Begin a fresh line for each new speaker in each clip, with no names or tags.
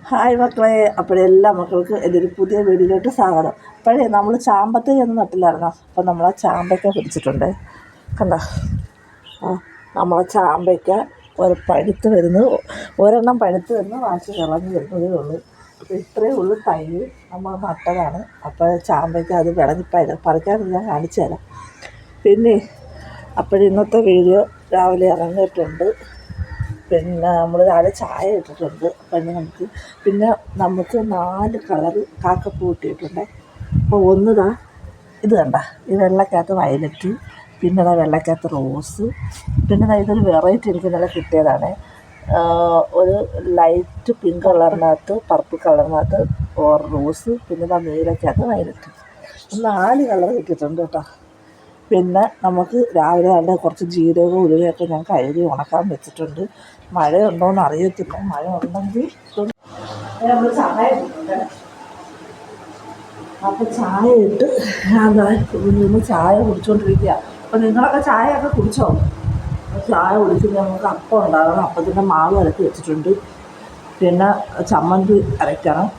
Hi മക്കളെ, അപ്പോഴെല്ലാ മക്കൾക്ക് എൻ്റെ ഒരു പുതിയ വീഡിയോയിലോട്ട് സ്വാഗതം. അപ്പോഴേ നമ്മൾ ചാമ്പത്തേക്ക് ഒന്നും നട്ടില്ലായിരുന്നോ? അപ്പോൾ നമ്മൾ ആ ചാമ്പയ്ക്ക പിടിച്ചിട്ടുണ്ട്. കണ്ടോ, നമ്മളെ ചാമ്പയ്ക്ക പഴുത്ത് വരുന്നത്, ഒരെണ്ണം പഴുത്ത് വരുന്നു, ബാക്കി വിളഞ്ഞ് വരുന്നതേ ഉള്ളൂ. അപ്പോൾ ഇത്രയേ ഉള്ളൂ തൈ നമ്മൾ നട്ടതാണ്. അപ്പോൾ ചാമ്പയ്ക്ക അത് വിളഞ്ഞിപ്പായിരുന്നു, പറിക്കാൻ ഞാൻ കാണിച്ചു തരാം. പിന്നെ ഇന്നത്തെ വീഡിയോ രാവിലെ ഇറങ്ങിയിട്ടുണ്ട്. പിന്നെ നമ്മൾ രാവിലെ ചായ ഇട്ടിട്ടുണ്ട്. പിന്നെ നമുക്ക് 4 കളറ് കാക്കപ്പൂ കിട്ടിയിട്ടുണ്ട്. അപ്പോൾ ഇത് കണ്ട, ഈ വെള്ളക്കകത്ത് വയലറ്റ്, പിന്നെ വെള്ളക്കകത്ത് റോസ്, പിന്നെ ഇതൊരു വെറൈറ്റി എനിക്ക് നല്ല കിട്ടിയതാണ്. ഒരു ലൈറ്റ് പിങ്ക് കളറിനകത്ത്, പർപ്പിൾ കളറിനകത്ത് റോസ്, പിന്നെ നീലക്കകത്ത് വയലറ്റ്. 4 കളർ കിട്ടിയിട്ടുണ്ട് കേട്ടോ. പിന്നെ നമുക്ക് രാവിലെ നല്ല കുറച്ച് ജീരകവും ഉലുവയൊക്കെ ഞാൻ കഴുകി ഉണക്കാൻ വെച്ചിട്ടുണ്ട്. മഴയുണ്ടോയെന്ന് അറിയത്തില്ല. മഴ ഉണ്ടെങ്കിൽ നമ്മൾ ചായ ഇട്ടിട്ടുണ്ട്. അപ്പോൾ ചായ ഇട്ട് ഞാൻ ചായ കുടിച്ചുകൊണ്ടിരിക്കുക. അപ്പോൾ നിങ്ങളൊക്കെ ചായയൊക്കെ കുടിച്ചോ? ചായ കുടിച്ചിട്ട് നമുക്ക് അപ്പം ഉണ്ടാകണം. അപ്പത്തിൻ്റെ മാവ് ഇറക്കി വെച്ചിട്ടുണ്ട്. പിന്നെ ചമ്മന്തി അരയ്ക്കണം.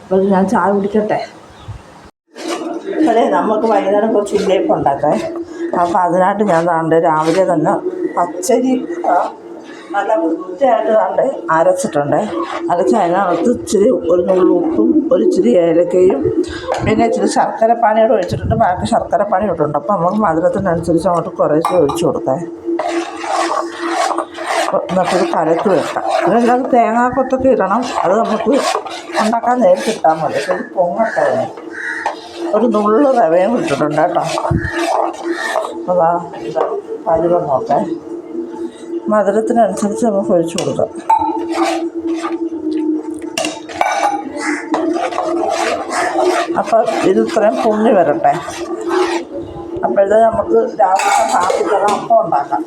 അപ്പോൾ ഞാൻ ചായ കുടിക്കട്ടെ. അതെ, നമുക്ക് വൈകുന്നേരം കുറച്ച് ഇടിയപ്പം ഉണ്ടാക്കാം. അപ്പോൾ അതിനായിട്ട് ഞാൻ രാവിലെ തന്നെ പച്ചരി നല്ല വൃത്തിയായിട്ട് അരച്ചിട്ടുണ്ട്. അതിനകത്ത് ഇച്ചിരി ഒരു നുള്ളു ഉപ്പും ഇച്ചിരി ഏലക്കയും പിന്നെ ഇച്ചിരി ശർക്കരപ്പാനിയോട് ഒഴിച്ചിട്ടുണ്ട്. ബാക്കി ശർക്കരപ്പാനി ഇട്ടിട്ടുണ്ട്. അപ്പോൾ നമുക്ക് മധുരത്തിനനുസരിച്ച് അങ്ങോട്ട് കുറേശ്ശെ ഒഴിച്ച് കൊടുക്കാം. എന്നിട്ടൊരു കലക്ക് വെക്കാം. പിന്നെ തേങ്ങാക്കൊത്തൊക്കെ ഇടണം. അത് നമുക്ക് ഉണ്ടാക്കാൻ നേരിട്ട് ഇട്ടാൽ മതി. ഒരു പൊങ്ങട്ടെ. ഒരു നുള്ളു റവയും ഇട്ടിട്ടുണ്ട് കേട്ടോ. അതാ പരുവം നോക്കാം. മധുരത്തിനനുസരിച്ച് നമുക്ക് ഒഴിച്ചു കൊടുക്കാം. അപ്പം ഇത്രയും പൊങ്ങി വരട്ടെ. അപ്പോഴത്തെ നമുക്ക് രാവിലത്തെ കാപ്പിക്കുള്ള അപ്പം ഉണ്ടാക്കാം.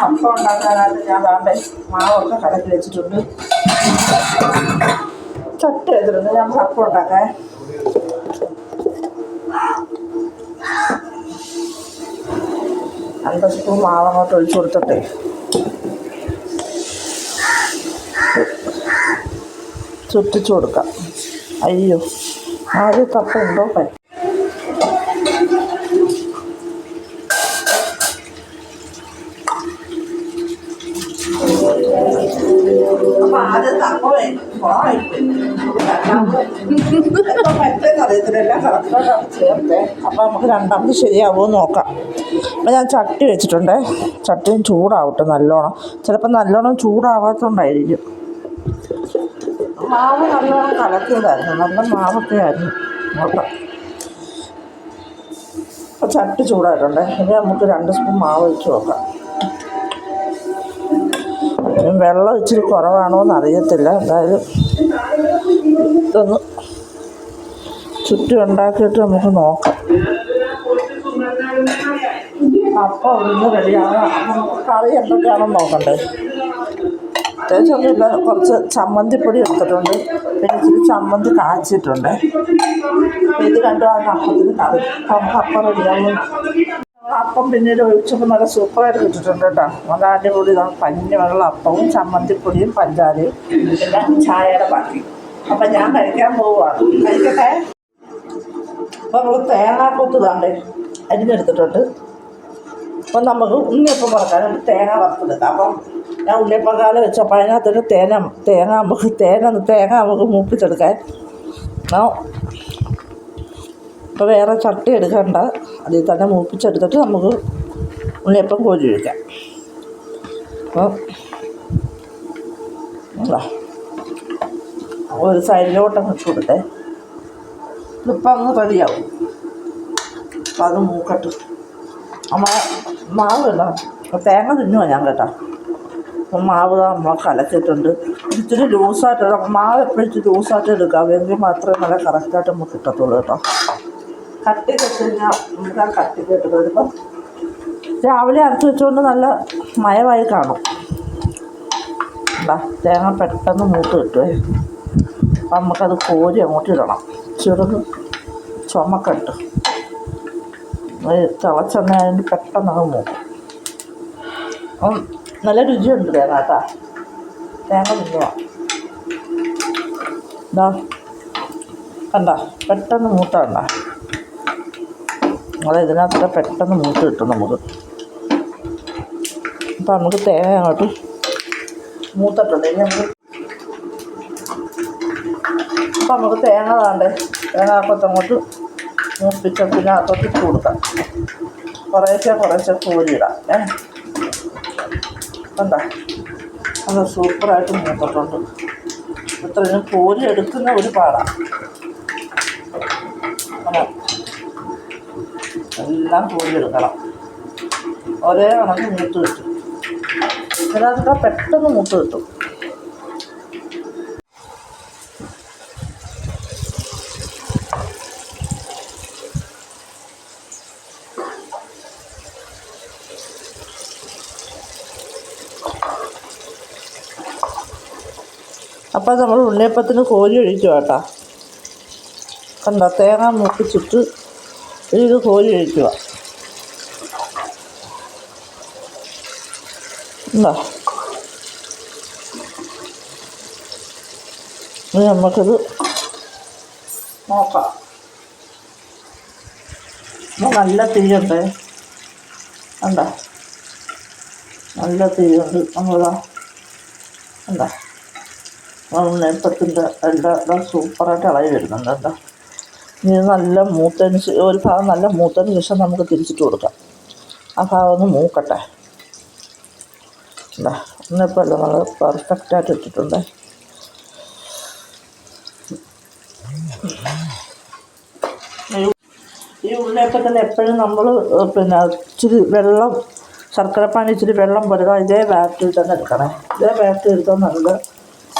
അപ്പം ഉണ്ടാക്കാനായിട്ട് ഞാൻ മാവൊക്കെ കലക്കി വെച്ചിട്ടുണ്ട്. ചട്ടി വെച്ചിട്ടുണ്ട്. നമുക്ക് അപ്പം ഉണ്ടാക്കാം. 2 സ്പൂൺ മാവ് അങ്ങോട്ട് ഒഴിച്ചു കൊടുത്തിട്ടേ ചുറ്റിച്ചു കൊടുക്കാം. അയ്യോ, ആദ്യം തപ്പുണ്ടോ? അപ്പോൾ ആദ്യം തപ്പേ അറിയത്തില്ല. കറക്റ്റായിട്ടാണ് ചേർത്തേ. അപ്പോൾ നമുക്ക് രണ്ടാമത് ശരിയാവുമോ നോക്കാം. അപ്പോൾ ഞാൻ ചട്ടി വെച്ചിട്ടുണ്ട്. ചട്ടിയും ചൂടാവട്ടെ നല്ലോണം. ചിലപ്പോൾ നല്ലോണം ചൂടാവാത്തതുകൊണ്ടായിരിക്കും. മാവ് നല്ലോണം കലക്കിയതായിരുന്നു, നല്ല മാവൊക്കെ ആയിരുന്നു. നോക്കാം. അപ്പോൾ ചട്ടി ചൂടായിട്ടുണ്ട്. ഇനി നമുക്ക് 2 സ്പൂൺ മാവ് ഒഴിച്ച് നോക്കാം. വെള്ളം ഇച്ചിരി കുറവാണോ എന്ന് അറിയത്തില്ല. എന്തായാലും ഇതൊന്ന് ചുറ്റി ഉണ്ടാക്കിയിട്ട് നമുക്ക് നോക്കാം. അപ്പം അവിടുന്ന് റെഡിയാകാം. നമുക്ക് കറി എന്തൊക്കെയാണെന്ന് നോക്കണ്ടേ. പ്രത്യേകിച്ചൊന്നുമില്ല. കുറച്ച് ചമ്മന്തിപ്പൊടി എടുത്തിട്ടുണ്ട്. പിന്നെ ഇച്ചിരി ചമ്മന്തി കാച്ചിട്ടുണ്ട്. ഇത് രണ്ടുമാണ് അപ്പത്തിന് കറി. നമുക്ക് അപ്പം റെഡിയാകും. അപ്പം പിന്നീട് ഒഴിച്ചപ്പോൾ നല്ല സൂപ്പറായിട്ട് കിട്ടിയിട്ടുണ്ട് കേട്ടോ. നല്ല അടിപൊളി പഞ്ഞി വെള്ളം അപ്പവും ചമ്മന്തിപ്പൊടിയും പഞ്ചാരയും പിന്നെ ചായയുടെ ബാക്കി. അപ്പം ഞാൻ കഴിക്കാൻ പോവുകയാണ്. കഴിക്കട്ടെ. അപ്പോൾ നമ്മൾ തേങ്ങാക്കൊത്ത് അരിഞ്ഞെടുത്തിട്ടുണ്ട്. അപ്പം നമുക്ക് ഉണ്ണിയപ്പം വറക്കാനായിട്ട് തേങ്ങ വറുത്തെടുക്കാം. അപ്പം ഞാൻ ഉണ്ണിയപ്പക്കാലം വെച്ചപ്പോൾ അതിനകത്തൊരു തേങ്ങ നമുക്ക് മൂപ്പിച്ചെടുക്കാൻ. ഇപ്പോൾ വേറെ ചട്ടി എടുക്കണ്ട, അതിൽ തന്നെ മൂപ്പിച്ചെടുത്തിട്ട് നമുക്ക് ഉണ്ണിയപ്പം കോരി ഒഴിക്കാം. അപ്പം ഒരു സൈഡിലോട്ടങ്ങ് ഇട്ട് കൊടുത്തേ. ഇപ്പം അങ്ങ് റെഡിയാവും. അപ്പം അത് മൂക്കട്ട്. മാവ് ഇടാം. തേങ്ങ തിന്നുവാ ഞാൻ കേട്ടോ. അപ്പം മാവ് നമ്മൾ കലക്കിയിട്ടുണ്ട്. ഇച്ചിരി ലൂസായിട്ട് മാവ് എപ്പോഴും ഇച്ചിരി ലൂസായിട്ട് എടുക്കാം. എങ്കിൽ മാത്രമേ നല്ല കറക്റ്റായിട്ട് നമുക്ക് കിട്ടത്തുള്ളൂ കേട്ടോ. കട്ടി കെട്ടിക്കഴിഞ്ഞാൽ നമുക്ക് ആ കട്ടി കെട്ടി വരുമ്പം രാവിലെ അരച്ച് വെച്ചുകൊണ്ട് നല്ല മയമായി കാണും. തേങ്ങ പെട്ടെന്ന് മൂത്ത് കിട്ടുമേ. അപ്പം നമുക്കത് കോരി അങ്ങോട്ട് ഇടണം. ചെറുത് ചുമക്കിട്ട് തിളച്ചെണ്ണ അതിന് പെട്ടെന്ന് അങ്ങ് മൂക്കും. അപ്പം നല്ല രുചിയുണ്ട് തേങ്ങ കേട്ടോ. തേങ്ങ തിന്നുക. ഇതാ കണ്ട പെട്ടെന്ന് മൂത്ത കണ്ട. അത് ഇതിനകത്തൊക്കെ പെട്ടെന്ന് മൂത്ത് കിട്ടും നമുക്ക്. അപ്പം നമുക്ക് തേങ്ങ അങ്ങോട്ട് മൂത്തിട്ടുണ്ട്. ഇനി നമുക്ക് തേങ്ങ താണ്ടേ തേങ്ങാക്കൊത്തങ്ങോട്ട് മൂപ്പിച്ച പിന്നെ അകത്തോട്ട് ഇട്ട് കൊടുക്കാം. കുറേശ്ശെ കോരിയിടാം. കണ്ടോ അത് സൂപ്പറായിട്ട് മൂത്തിട്ടുണ്ട്. ഇത്രയും കോരി എടുക്കുന്ന ഒരു പാടാണ്. എല്ലാം കോരിയെടുക്കണം. ഒരേ കണക്ക് മൂത്ത് കിട്ടും. ഇതിനകത്തൊക്കെ പെട്ടെന്ന് മൂത്ത് കിട്ടും. അപ്പം നമ്മൾ ഉണ്ണിയപ്പത്തിന് കോരി ഒഴിക്കുക കേട്ടോ. കണ്ട തേങ്ങ മൂപ്പിച്ചിട്ട് ഇത് കോരി ഒഴിക്കുക. ഉണ്ടോ? ഇനി നമുക്കിത് നോക്കാം. നല്ല തീയുണ്ട്. കണ്ടോ നല്ല തീയുണ്ട്. നമ്മളാ കണ്ടോ ഉണ്ണിയപ്പത്തിൻ്റെ എല്ലാം സൂപ്പറായിട്ട് ഇളകി വരുന്നുണ്ട് കേട്ടോ. ഇനി നല്ല മൂത്തതിന് ഒരു ഭാഗം നല്ല മൂത്തതിന് ശേഷം നമുക്ക് തിരിച്ചിട്ട് കൊടുക്കാം. ആ ഭാഗം ഒന്ന് മൂക്കട്ടെ. എന്താ ഉണ്ണിയപ്പം എല്ലാം നമ്മൾ പെർഫെക്റ്റായിട്ട് ഇട്ടിട്ടുണ്ട്. ഈ ഉണ്ണിയപ്പത്തിന് എപ്പോഴും നമ്മൾ പിന്നെ ഇച്ചിരി വെള്ളം ശർക്കരപ്പാനി ഇച്ചിരി വെള്ളം പരുക ഇതേ ബാറ്ററിൽ തന്നെ എടുക്കണേ. ഇതേ ബാറ്ററി എടുത്താൽ നല്ല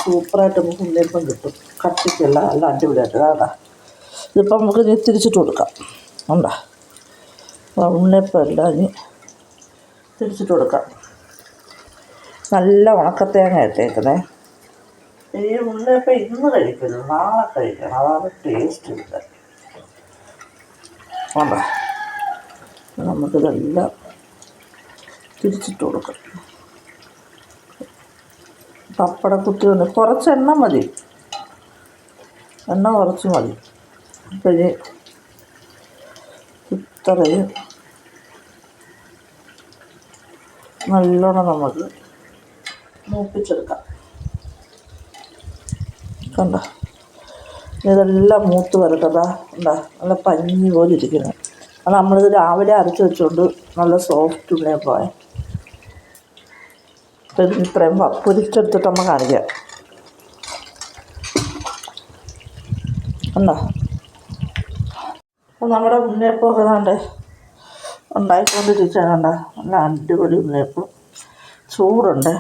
സൂപ്പറായിട്ട് നമുക്ക് ഉണ്ണിയപ്പം കിട്ടും. കട്ടിക്കല്ല നല്ല അടിപൊളിയായിട്ട്. അതാ ഇതിപ്പോൾ നമുക്ക് ഇനി തിരിച്ചിട്ട് കൊടുക്കാം. ഉണ്ടോ ഉണ്ണിയപ്പം എല്ലാം ഇനി തിരിച്ചിട്ട് കൊടുക്കാം. നല്ല ഉണക്കത്തേങ്ങ ഇട്ടേക്കുന്നേ. ഈ ഉണ്ണിയപ്പം ഇന്ന് കഴിക്കരുത്, നാളെ കഴിക്കണം. അതാണ് ടേസ്റ്റ് ഇല്ല. ഉണ്ടോ നമുക്കിതെല്ലാം തിരിച്ചിട്ട് കൊടുക്കാം. പപ്പടക്കുത്തി കൊണ്ട് കുറച്ച് എണ്ണ മതി, എണ്ണ കുറച്ച് മതി. അപ്പം ഇനി ഇത്രയും നല്ലോണം നമുക്ക് മൂപ്പിച്ചെടുക്കാം. കണ്ടോ ഇതെല്ലാം മൂത്ത് വരട്ടതാ. ഉണ്ടോ നല്ല പഞ്ഞി പോലെ ഇരിക്കുന്നത്. അത് നമ്മളിത് രാവിലെ അരച്ച് വെച്ചുകൊണ്ട് നല്ല സോഫ്റ്റ് ഉണ്ണിയപ്പമായി. അപ്പം ഇതിന് ഇത്രയും പൊരിച്ചെടുത്തിട്ട് നമ്മൾ കാണിക്കാം. ഉണ്ടോ അപ്പം നമ്മുടെ ഉണ്ണിയപ്പമൊക്കെ കണ്ടേ ഉണ്ടായിക്കൊണ്ടിരിക്കുകയാണ്. നല്ല അടിപൊളി ഉണ്ണിയപ്പം ചൂടുണ്ട്.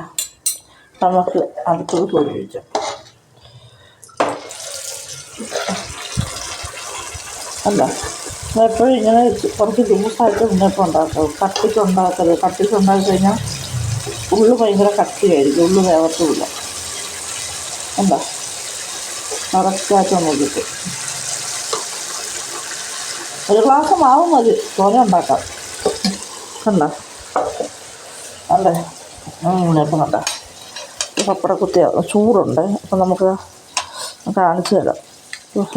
നമുക്ക് അടുത്തത് പൊരിക്കാം. അല്ല എപ്പോഴും ഇങ്ങനെ കുറച്ച് ലൂസായിട്ട് ഉണ്ണിയപ്പം ഉണ്ടാക്കും. കട്ടിക്കുണ്ടാക്കരുത്. കട്ടിക്കുണ്ടാക്കി കഴിഞ്ഞാൽ ഉള്ളു ഭയങ്കര കട്ടിയായിരിക്കും, ഉള്ളു വേവത്തുമില്ല. എന്താ കറക്റ്റായിട്ട് നോക്കിയിട്ട് ഒരു ഗ്ലാസ് മാവ് മതി തോനെ ഉണ്ടാക്കാം. കണ്ടോ അല്ലേ ഉണ്ണിയപ്പം കണ്ട പപ്പടക്കുത്തി ചൂടുണ്ട്. അപ്പം നമുക്ക് കാണിച്ചു തരാം.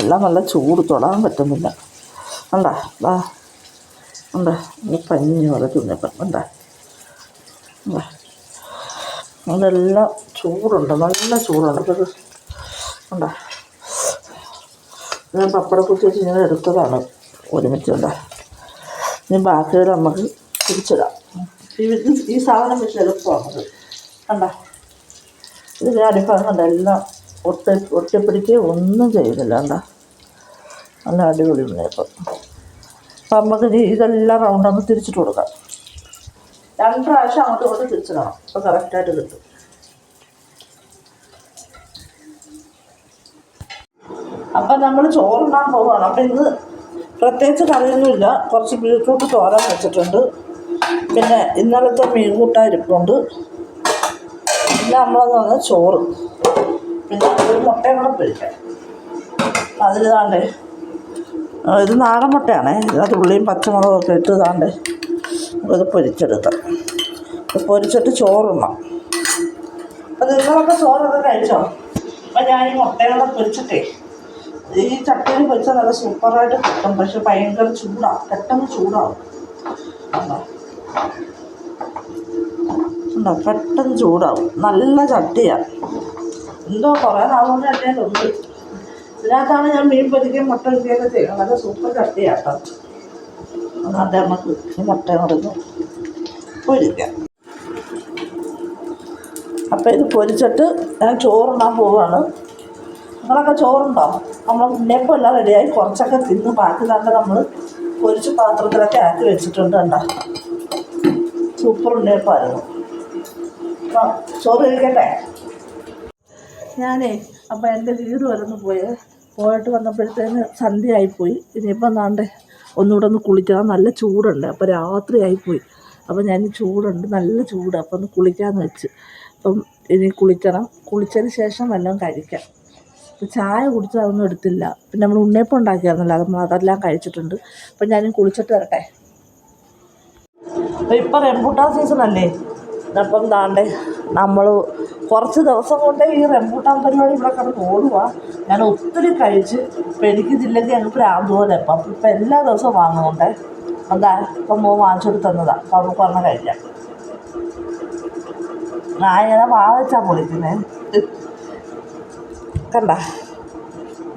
എല്ലാം നല്ല ചൂട് തൊടാൻ പറ്റുന്നില്ല. കണ്ടാ വാ ഉണ്ട് പഞ്ഞി പോലെ ഉണ്ണിയപ്പം കണ്ടാ. അതെല്ലാം ചൂടുണ്ട്, നല്ല ചൂടുണ്ട്. അപ്പോൾ ഇത് ഉണ്ടോ ഞാൻ പപ്പടക്കുത്തി വെച്ച് ഇങ്ങനെ എടുത്തതാണ് ഒരുമിച്ചുണ്ട്. ഇനി ബാക്കിയിൽ നമുക്ക് തിരിച്ചിടാം. ഈ സാധനം വെച്ച് എളുപ്പമാണത്. കണ്ട ഇതിൻ്റെ അടിഭാഗം കണ്ട എല്ലാം ഒറ്റപ്പിടിക്കുകയും ഒന്നും ചെയ്യുന്നില്ല. കണ്ട നല്ല അടിപൊളി ഉണ്ണിയപ്പം. അപ്പം നമുക്ക് ഇതെല്ലാം റൗണ്ടൊന്ന് തിരിച്ചിട്ട് കൊടുക്കാം. 2 പ്രാവശ്യം അങ്ങോട്ട് കൊണ്ട് തിരിച്ചിടണം. അപ്പോൾ കറക്റ്റായിട്ട് കിട്ടും. അപ്പം നമ്മൾ ചോറുണ്ണാൻ പോവുകയാണ്. അപ്പം ഇന്ന് പ്രത്യേകിച്ച് കറിയൊന്നുമില്ല. കുറച്ച് ബീട്രൂട്ട് തോരൻ വെച്ചിട്ടുണ്ട്. പിന്നെ ഇന്നലത്തെ മീൻ കൂട്ടാൻ ഇരിപ്പുണ്ട്. പിന്നെ നമ്മളെന്ന് പറഞ്ഞാൽ ചോറ്, പിന്നെ ഒരു മുട്ടയും കൂടെ പൊരിക്കാം. അതിൽ താണ്ടേ ഇത് നാടൻ മുട്ടയാണേ. ഇതിനകത്ത് ഉള്ളിയും പച്ചമുളകൊക്കെ ഇട്ട് താണ്ടേ ഇത് പൊരിച്ചെടുക്കാം. പൊരിച്ചിട്ട് ചോറുണ്ണാം. അപ്പം നിങ്ങളൊക്കെ ചോറൊക്കെ കഴിച്ചോ? അപ്പം ഞാൻ ഈ മുട്ടയും കൂടെ പൊരിച്ചിട്ടേ ഈ ചട്ടിയിൽ പൊരിച്ചാൽ നല്ല സൂപ്പറായിട്ട് കിട്ടും. പക്ഷെ ഭയങ്കര ചൂടാവും, പെട്ടെന്ന് ചൂടാവും. ഉണ്ടോ, പെട്ടെന്ന് ചൂടാവും. നല്ല ചട്ടിയാണ്. എന്തോ കുറേ നാളുകൊണ്ട് ചട്ടിയാലുണ്ട്. ഇതിനകത്താണ് ഞാൻ മീൻ പൊരിക്കുകയും മുട്ട പൊരിക്കുകയൊക്കെ ചെയ്യണം. നല്ല സൂപ്പർ ചട്ടിയാട്ടോ. അതെ, നമുക്ക് ഈ മുട്ട കൊടുക്കും പൊരിക്കാം. അപ്പം ഇത് പൊരിച്ചിട്ട് ഞാൻ ചോറുണ്ണാൻ പോവുകയാണ്. നിങ്ങളൊക്കെ ചോറുണ്ടോ? നമ്മൾ ഉണ്ണിയപ്പം എല്ലാം റെഡിയായി. കുറച്ചൊക്കെ തിന്ന് ബാക്കി തന്നെ നമ്മൾ പൊരിച്ച് പാത്രത്തിലൊക്കെ ആക്കി വെച്ചിട്ടുണ്ട്. കണ്ടോ, സൂപ്പർ ഉണ്ണിയപ്പമായിരുന്നു. അപ്പം ചോറ് കഴിക്കട്ടെ. ഞാനേ അപ്പം എൻ്റെ വീട് വരെ പോയിട്ട് വന്നപ്പോഴത്തേന് സന്ധ്യയായിപ്പോയി. ഇനിയിപ്പം നാണ്ടേ ഒന്നുകൂടെ ഒന്ന് കുളിക്കണം. നല്ല ചൂടുണ്ട്. അപ്പോൾ രാത്രിയായിപ്പോയി. അപ്പം ഞാൻ ചൂടുണ്ട്, നല്ല ചൂട്. അപ്പം ഒന്ന് കുളിക്കാമെന്ന് വെച്ച്. അപ്പം ഇനി കുളിക്കണം. കുളിച്ചതിന് ശേഷം വല്ലതും കഴിക്കാം. അപ്പം ചായ കുടിച്ചാൽ അതൊന്നും എടുത്തില്ല. പിന്നെ നമ്മൾ ഉണ്ണിയപ്പം ഉണ്ടാക്കിയായിരുന്നല്ലോ, അതെല്ലാം കഴിച്ചിട്ടുണ്ട്. അപ്പം ഞാൻ കുളിച്ചിട്ട് വരട്ടെ. അപ്പം ഇപ്പം റംബൂട്ടാൻ സീസണല്ലേ. അപ്പം താണ്ടെ നമ്മൾ കുറച്ച് ദിവസം കൊണ്ട് ഈ റംബൂട്ടാൻ പരിപാടി ഇവിടെ കിടന്ന് ഓടുക. ഞാൻ ഒത്തിരി കഴിച്ച് ഇപ്പം എനിക്കിതില്ലെങ്കിൽ ഞങ്ങൾക്ക് ഭ്രാന്ത് പോലെ. അപ്പം ഇപ്പം എല്ലാ ദിവസവും വാങ്ങുന്നുണ്ടേ. എന്താ ഇപ്പം വാങ്ങിച്ചോട്ട് തന്നതാണ്. അപ്പം നമുക്ക് പറഞ്ഞാൽ കഴിക്കാം. ഞാൻ ഇങ്ങനെ വാങ്ങിച്ചാൽ പൊളിക്കുന്നേ. കണ്ട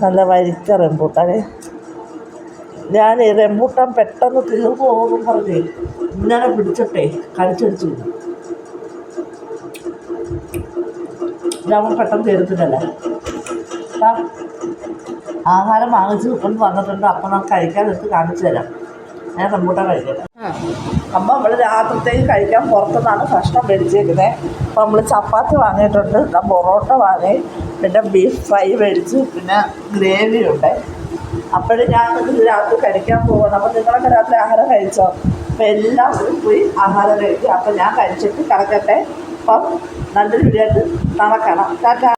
നല്ല വരിക്ക റംബൂട്ടാൻ. ഞാൻ റംബൂട്ടാൻ പെട്ടെന്ന് തീർന്നു പോകും പറഞ്ഞേ ഇങ്ങനെ പിടിച്ചിട്ടേ കടിച്ചടിച്ചു. നമ്മൾ പെട്ടെന്ന് തീരത്തില്ലല്ലേ. അപ്പം ആഹാരം വാങ്ങിച്ച് കൊണ്ട് വന്നിട്ടുണ്ട്. അപ്പം നമുക്ക് കഴിക്കാനെടുത്ത് കാണിച്ചു തരാം. ഞാൻ റംബൂട്ടാൻ കഴിക്കട്ടെ. അപ്പം നമ്മൾ രാത്രിത്തേക്ക് കഴിക്കാൻ പുറത്തുനിന്നാണ് ഭക്ഷണം മേടിച്ചേക്കുന്നത്. അപ്പം നമ്മൾ ചപ്പാത്തി വാങ്ങിയിട്ടുണ്ട്, പൊറോട്ട വാങ്ങി, പിന്നെ ബീഫ് ഫ്രൈ മേടിച്ച്, പിന്നെ ഗ്രേവി ഉണ്ട്. അപ്പോഴും ഞാൻ ഇത് രാത്രി കഴിക്കാൻ പോകണം. അപ്പം നിങ്ങളൊക്കെ രാത്രി ആഹാരം കഴിച്ചോ? അപ്പം എല്ലാവരും പോയി ആഹാരം കഴിക്കുക. അപ്പം ഞാൻ കഴിച്ചിട്ട് കിടക്കട്ടെ. അപ്പം നല്ലൊരു വീഡിയോ ആയിട്ട് നടക്കണം. ടാറ്റാ.